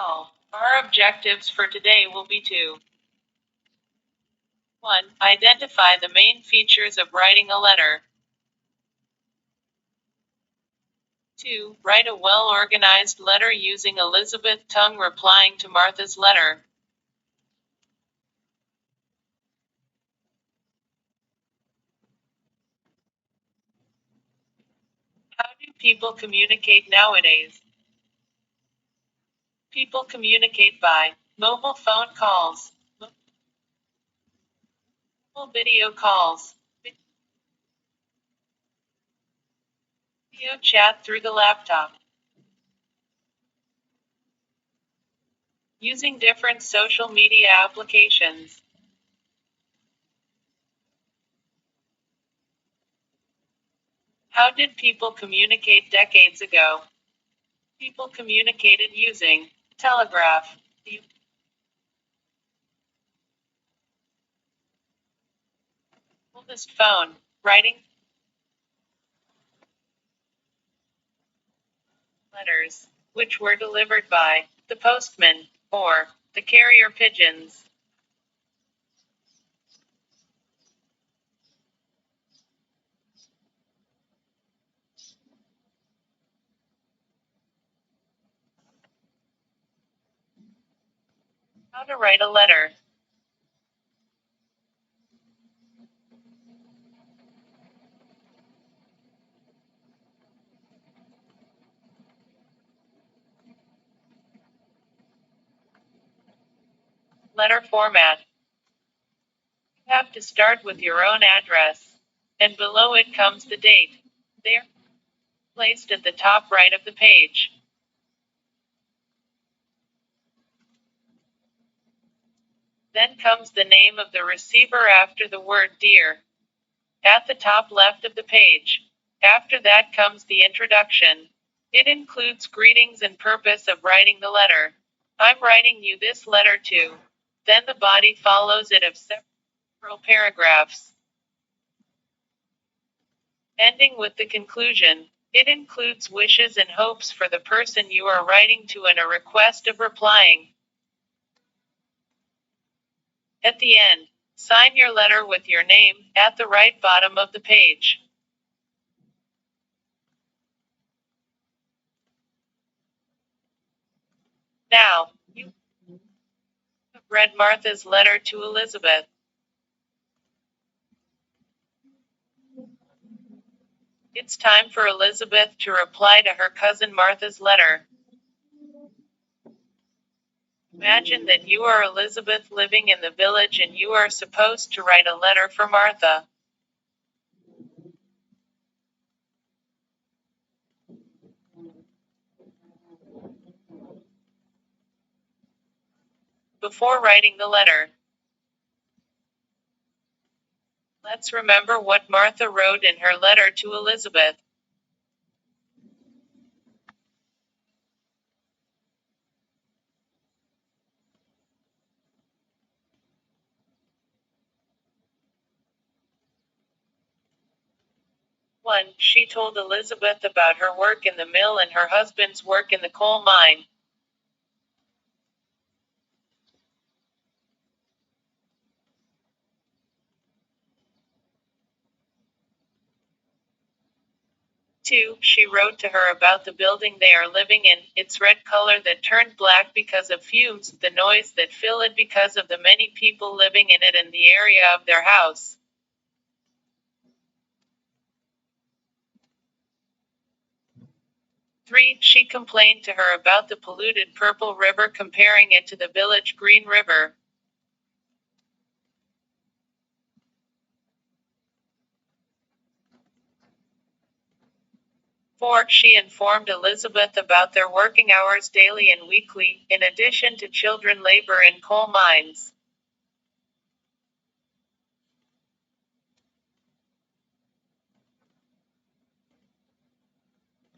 12. Our objectives for today will be to 1. Identify the main features of writing a letter. 2. Write a well-organized letter using Elizabeth Tongue replying to Martha's letter. How do people communicate nowadays? People communicate by mobile phone calls, mobile video calls, video chat through the laptop, using different social media applications. How did people communicate decades ago? People communicated using telegraph, the oldest phone, writing letters, which were delivered by the postman or the carrier pigeons. How to write a letter. Letter format. You have to start with your own address, and below it comes the date. They are placed at the top right of the page. Then comes the name of the receiver after the word Dear, at the top left of the page. After that comes the introduction. It includes greetings and purpose of writing the letter. I'm writing you this letter to. Then the body follows it of several paragraphs, ending with the conclusion. It includes wishes and hopes for the person you are writing to and a request of replying. At the end, sign your letter with your name, at the right bottom of the page. Now, you have read Martha's letter to Elizabeth. It's time for Elizabeth to reply to her cousin Martha's letter. Imagine that you are Elizabeth living in the village and you are supposed to write a letter for Martha. Before writing the letter, let's remember what Martha wrote in her letter to Elizabeth. One, she told Elizabeth about her work in the mill and her husband's work in the coal mine. 2. She wrote to her about the building they are living in, its red color that turned black because of fumes, the noise that filled it because of the many people living in it and the area of their house. 3. She complained to her about the polluted purple river, comparing it to the village green river. 4. She informed Elizabeth about their working hours daily and weekly, in addition to children labor in coal mines.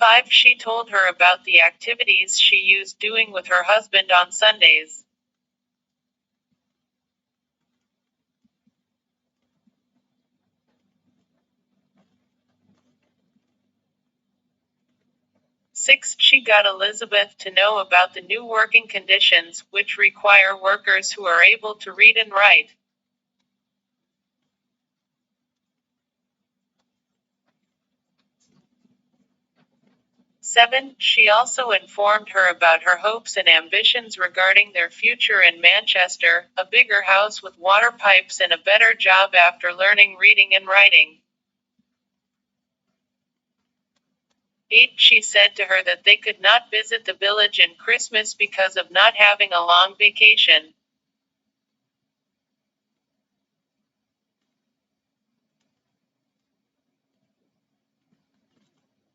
5. She told her about the activities she used doing with her husband on Sundays. 6. She got Elizabeth to know about the new working conditions, which require workers who are able to read and write. 7. She also informed her about her hopes and ambitions regarding their future in Manchester, a bigger house with water pipes and a better job after learning reading and writing. 8. She said to her that they could not visit the village in Christmas because of not having a long vacation.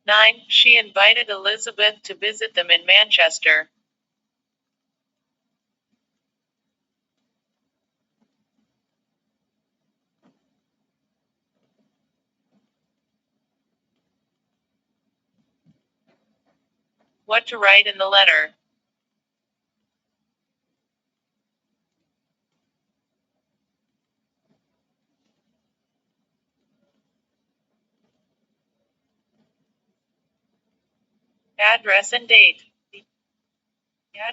9. She invited Elizabeth to visit them in Manchester. 10. What to write in the letter. Address and date. The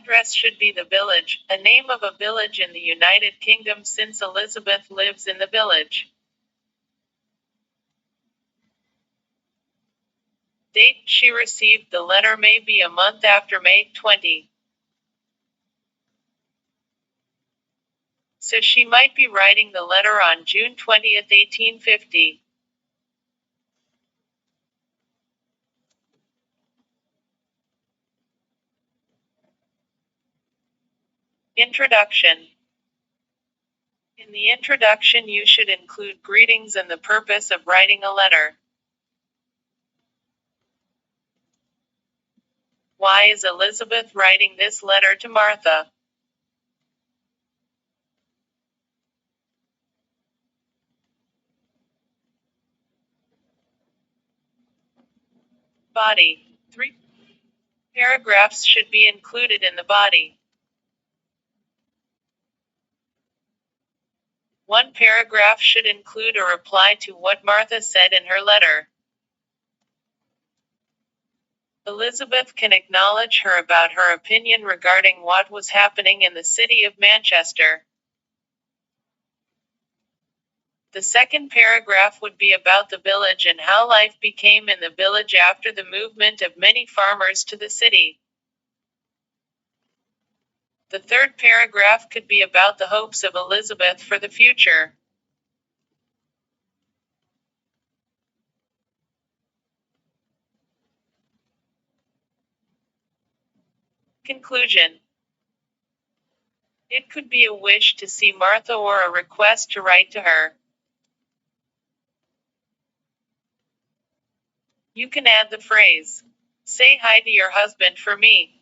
address should be the village, a name of a village in the United Kingdom since Elizabeth lives in the village. Date she received the letter may be a month after May 20. So she might be writing the letter on June 20, 1850. Introduction. In the introduction you should include greetings and the purpose of writing a letter. Why is Elizabeth writing this letter to Martha? Body. 3 paragraphs should be included in the body. 1 paragraph should include a reply to what Martha said in her letter. Elizabeth can acknowledge her about her opinion regarding what was happening in the city of Manchester. The second paragraph would be about the village and how life became in the village after the movement of many farmers to the city. The third paragraph could be about the hopes of Elizabeth for the future. Conclusion. It could be a wish to see Martha or a request to write to her. You can add the phrase, "Say hi to your husband for me."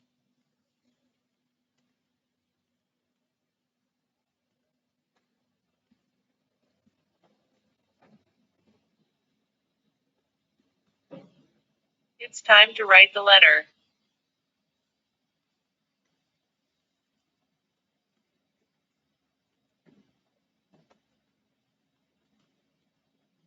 It's time to write the letter.